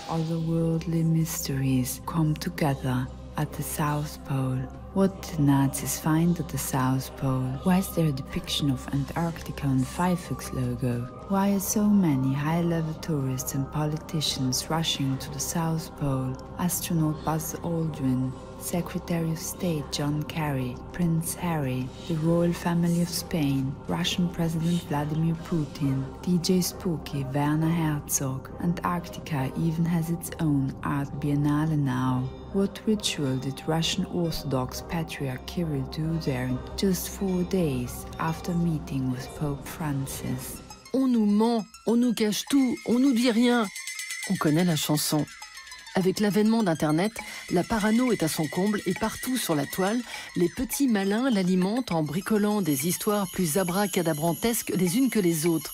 otherworldly mysteries come together at the South Pole. What did Nazis find at the South Pole? Why is there a depiction of Antarctica on the Firefox logo? Why are so many high-level tourists and politicians rushing to the South Pole? Astronaut Buzz Aldrin, Secretary of State John Kerry, Prince Harry, the royal family of Spain, Russian President Vladimir Putin, DJ Spooky Werner Herzog. Antarctica even has its own art biennale now. What ritual did Russian Orthodox Patriarch Kirill do there in just 4 days after meeting with Pope Francis? On nous ment, on nous cache tout, on nous dit rien. On connaît la chanson. Avec l'avènement d'Internet, la parano est à son comble et partout sur la toile, les petits malins l'alimentent en bricolant des histoires plus abracadabrantesques les unes que les autres.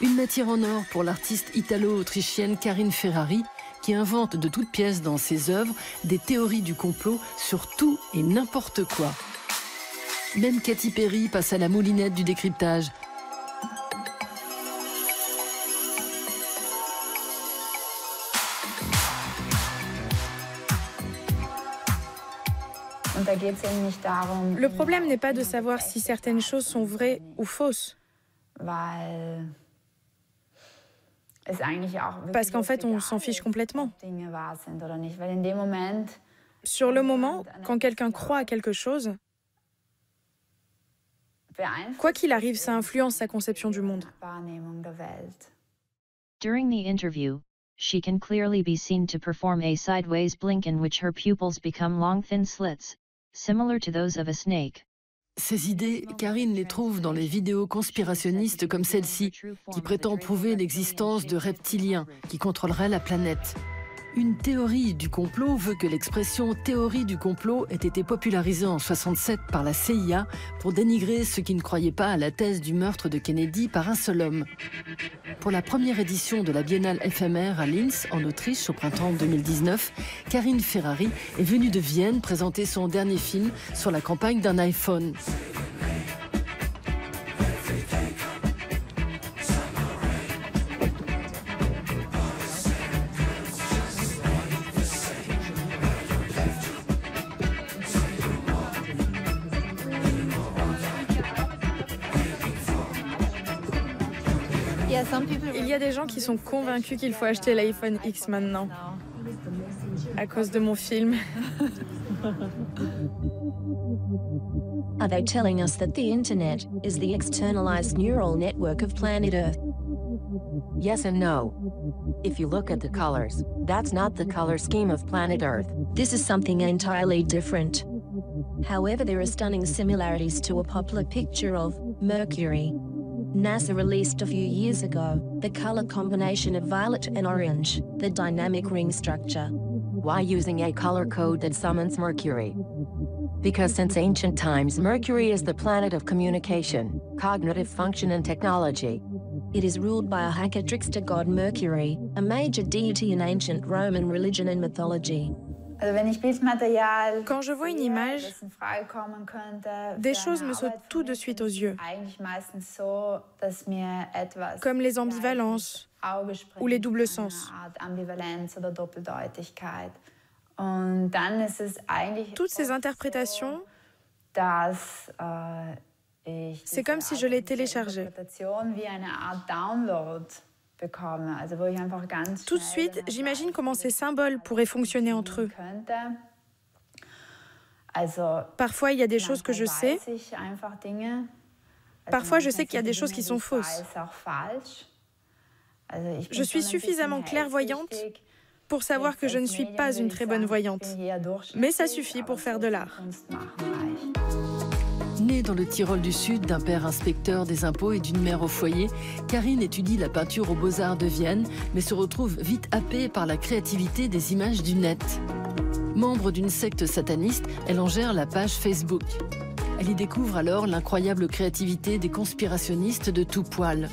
Une matière en or pour l'artiste italo-autrichienne Karine Ferrari, qui invente de toutes pièces dans ses œuvres des théories du complot sur tout et n'importe quoi. Même Katy Perry passe à la moulinette du décryptage. Le problème n'est pas de savoir si certaines choses sont vraies ou fausses. Parce qu'en fait, on s'en fiche complètement. Sur le moment, quand quelqu'un croit à quelque chose, quoi qu'il arrive, ça influence sa conception du monde. During the interview, she can clearly be seen to perform a sideways blink in which her pupils become long thin slits, similar to those of a snake. Ces idées, Karine les trouve dans les vidéos conspirationnistes comme celle-ci, qui prétend prouver l'existence de reptiliens qui contrôleraient la planète. Une théorie du complot veut que l'expression « théorie du complot » ait été popularisée en 1967 par la CIA pour dénigrer ceux qui ne croyaient pas à la thèse du meurtre de Kennedy par un seul homme. Pour la première édition de la Biennale éphémère à Linz, en Autriche, au printemps 2019, Karine Ferrari est venue de Vienne présenter son dernier film sur la campagne d'un iPhone. Il y a des gens qui sont convaincus qu'il faut acheter l'iPhone X maintenant, à cause de mon film. Are they telling us that the internet is the externalized neural network of planet Earth? Yes and no. If you look at the colors, that's not the color scheme of planet Earth. This is something entirely different. However, there are stunning similarities to a popular picture of Mercury. NASA released a few years ago the color combination of violet and orange, the dynamic ring structure. Why using a color code that summons Mercury? Because since ancient times, Mercury is the planet of communication, cognitive function and technology. It is ruled by a hacker trickster god Mercury, a major deity in ancient Roman religion and mythology. Quand je vois une image, des choses me sautent tout de suite aux yeux, comme les ambivalences ou les doubles sens. Toutes ces interprétations, c'est comme si je les téléchargeais. Tout de suite, j'imagine comment ces symboles pourraient fonctionner entre eux. Parfois, il y a des choses que je sais. Parfois, je sais qu'il y a des choses qui sont fausses. Je suis suffisamment clairvoyante pour savoir que je ne suis pas une très bonne voyante. Mais ça suffit pour faire de l'art. Née dans le Tyrol du Sud d'un père inspecteur des impôts et d'une mère au foyer, Karine étudie la peinture aux Beaux-Arts de Vienne, mais se retrouve vite happée par la créativité des images du net. Membre d'une secte sataniste, elle en gère la page Facebook. Elle y découvre alors l'incroyable créativité des conspirationnistes de tout poil.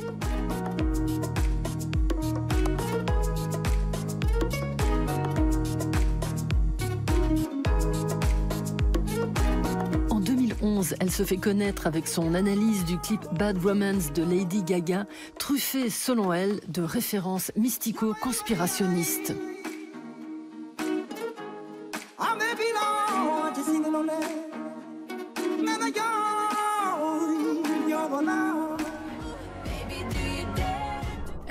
2011, elle se fait connaître avec son analyse du clip Bad Romance de Lady Gaga, truffé, selon elle, de références mystico-conspirationnistes.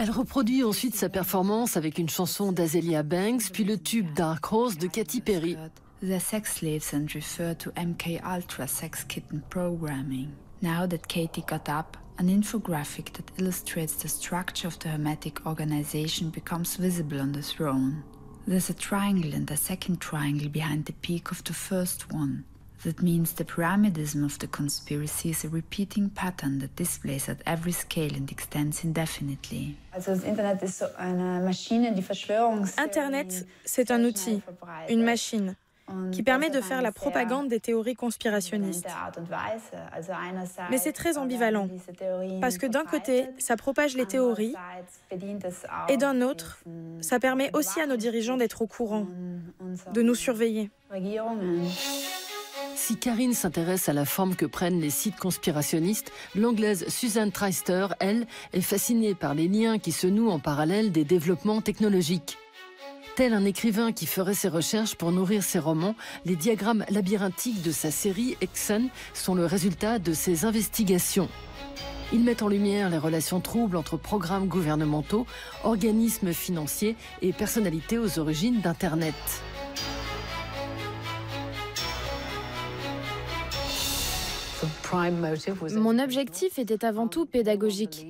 Elle reproduit ensuite sa performance avec une chanson d'Azealia Banks, puis le tube Dark Horse de Katy Perry. The sex slaves and refer to MK Ultra sex kitten programming. Now that Katy got up, an infographic that illustrates the structure of the Hermetic organization becomes visible on the throne. There's a triangle and a second triangle behind the peak of the first one. That means the pyramidism of the conspiracy is a repeating pattern that displays at every scale and extends indefinitely. Internet, c'est un outil, une machine, qui permet de faire la propagande des théories conspirationnistes. Mais c'est très ambivalent, parce que d'un côté, ça propage les théories, et d'un autre, ça permet aussi à nos dirigeants d'être au courant, de nous surveiller. Si Karine s'intéresse à la forme que prennent les sites conspirationnistes, l'Anglaise Susan Treister, elle, est fascinée par les liens qui se nouent en parallèle des développements technologiques. Tel un écrivain qui ferait ses recherches pour nourrir ses romans, les diagrammes labyrinthiques de sa série Exxon sont le résultat de ses investigations. Ils mettent en lumière les relations troubles entre programmes gouvernementaux, organismes financiers et personnalités aux origines d'Internet. Mon objectif était avant tout pédagogique.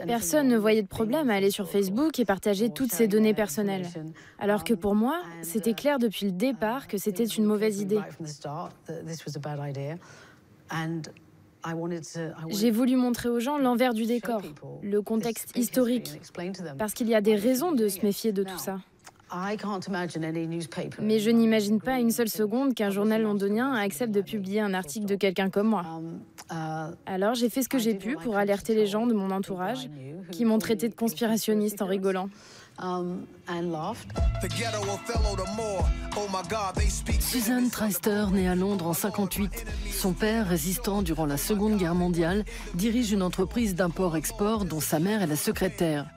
Personne ne voyait de problème à aller sur Facebook et partager toutes ses données personnelles. Alors que pour moi, c'était clair depuis le départ que c'était une mauvaise idée. J'ai voulu montrer aux gens l'envers du décor, le contexte historique, parce qu'il y a des raisons de se méfier de tout ça. Mais je n'imagine pas une seule seconde qu'un journal londonien accepte de publier un article de quelqu'un comme moi. Alors j'ai fait ce que j'ai pu pour alerter les gens de mon entourage qui m'ont traité de conspirationniste en rigolant. Susan Treister, née à Londres en 1958. Son père, résistant durant la Seconde Guerre mondiale, dirige une entreprise d'import-export dont sa mère est la secrétaire.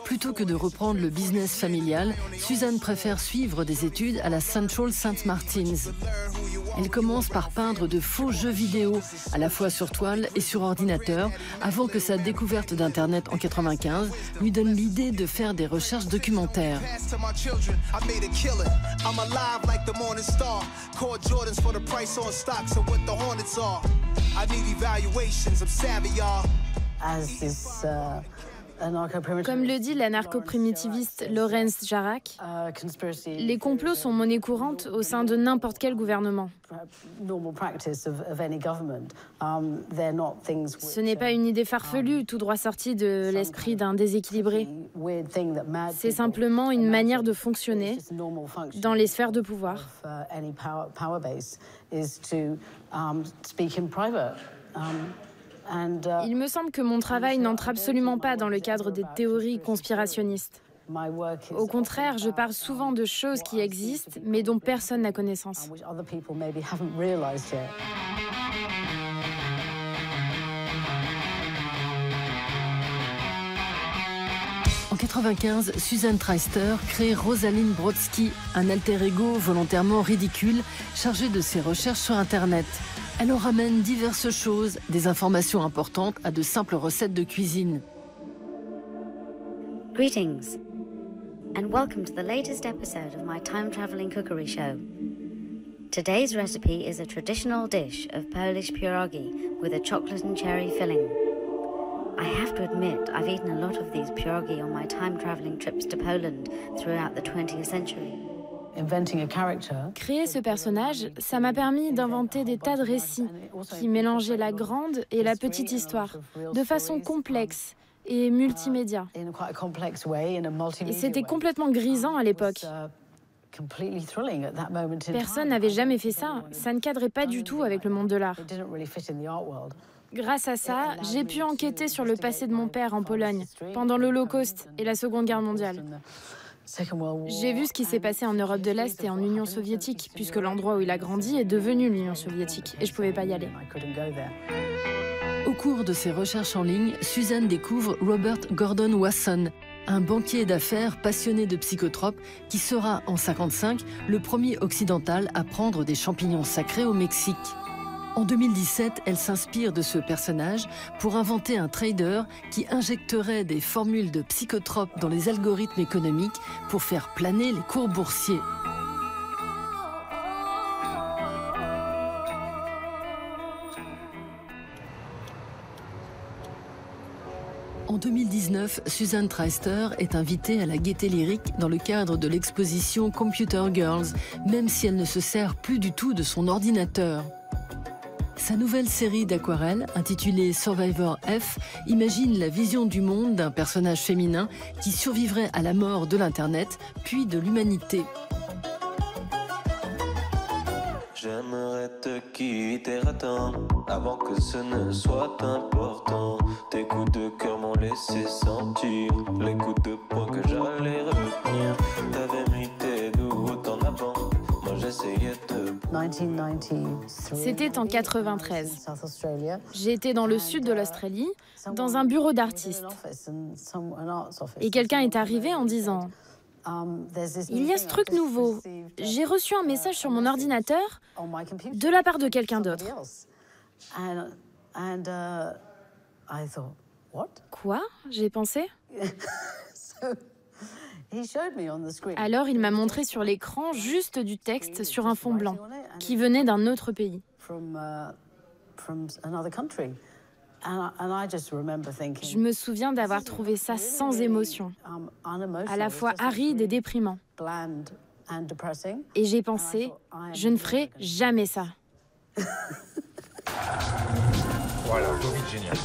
Plutôt que de reprendre le business familial, Susan préfère suivre des études à la Central St. Martin's. Elle commence par peindre de faux jeux vidéo, à la fois sur toile et sur ordinateur, avant que sa découverte d'Internet en 1995 lui donne l'idée de faire des recherches documentaires. Comme le dit l'anarcho-primitiviste Lawrence Jarrack, les complots sont monnaie courante au sein de n'importe quel gouvernement. Ce n'est pas une idée farfelue, tout droit sortie de l'esprit d'un déséquilibré. C'est simplement une manière de fonctionner dans les sphères de pouvoir. Il me semble que mon travail n'entre absolument pas dans le cadre des théories conspirationnistes. Au contraire, je parle souvent de choses qui existent, mais dont personne n'a connaissance. En 1995, Susan Treister crée Rosalind Brodsky, un alter ego volontairement ridicule, chargé de ses recherches sur Internet. Elle en ramène diverses choses, des informations importantes à de simples recettes de cuisine. Greetings, and welcome to the latest episode of my time-traveling cookery show. Today's recipe is a traditional dish of Polish pierogi with a chocolate and cherry filling. I have to admit, I've eaten a lot of these pierogi on my time-traveling trips to Poland throughout the 20th century. Créer ce personnage, ça m'a permis d'inventer des tas de récits qui mélangeaient la grande et la petite histoire, de façon complexe et multimédia. Et c'était complètement grisant à l'époque. Personne n'avait jamais fait ça, ça ne cadrait pas du tout avec le monde de l'art. Grâce à ça, j'ai pu enquêter sur le passé de mon père en Pologne, pendant l'Holocauste et la Seconde Guerre mondiale. J'ai vu ce qui s'est passé en Europe de l'Est et en Union soviétique, puisque l'endroit où il a grandi est devenu l'Union soviétique, et je ne pouvais pas y aller. Au cours de ses recherches en ligne, Suzanne découvre Robert Gordon Wasson, un banquier d'affaires passionné de psychotropes qui sera, en 1955, le premier occidental à prendre des champignons sacrés au Mexique. En 2017, elle s'inspire de ce personnage pour inventer un trader qui injecterait des formules de psychotropes dans les algorithmes économiques pour faire planer les cours boursiers. En 2019, Susan Treister est invitée à la Gaieté Lyrique dans le cadre de l'exposition Computer Girls, même si elle ne se sert plus du tout de son ordinateur. Sa nouvelle série d'aquarelles, intitulée Survivor F, imagine la vision du monde d'un personnage féminin qui survivrait à la mort de l'Internet, puis de l'humanité. J'aimerais te quitter à temps, avant que ce ne soit important. Tes coups de cœur m'ont laissé sentir les coups de poing que j'allais retenir. T'avais mis tes doutes en avant, moi j'essayais de... C'était en 93. J'ai été dans le sud de l'Australie, dans un bureau d'artistes. Et quelqu'un est arrivé en disant... Il y a ce truc nouveau. J'ai reçu un message sur mon ordinateur de la part de quelqu'un d'autre. Quoi? J'ai pensé. Alors il m'a montré sur l'écran juste du texte sur un fond blanc, qui venait d'un autre pays. Je me souviens d'avoir trouvé ça sans émotion, à la fois aride et déprimant. Et j'ai pensé, je ne ferai jamais ça. Voilà, Covid génial.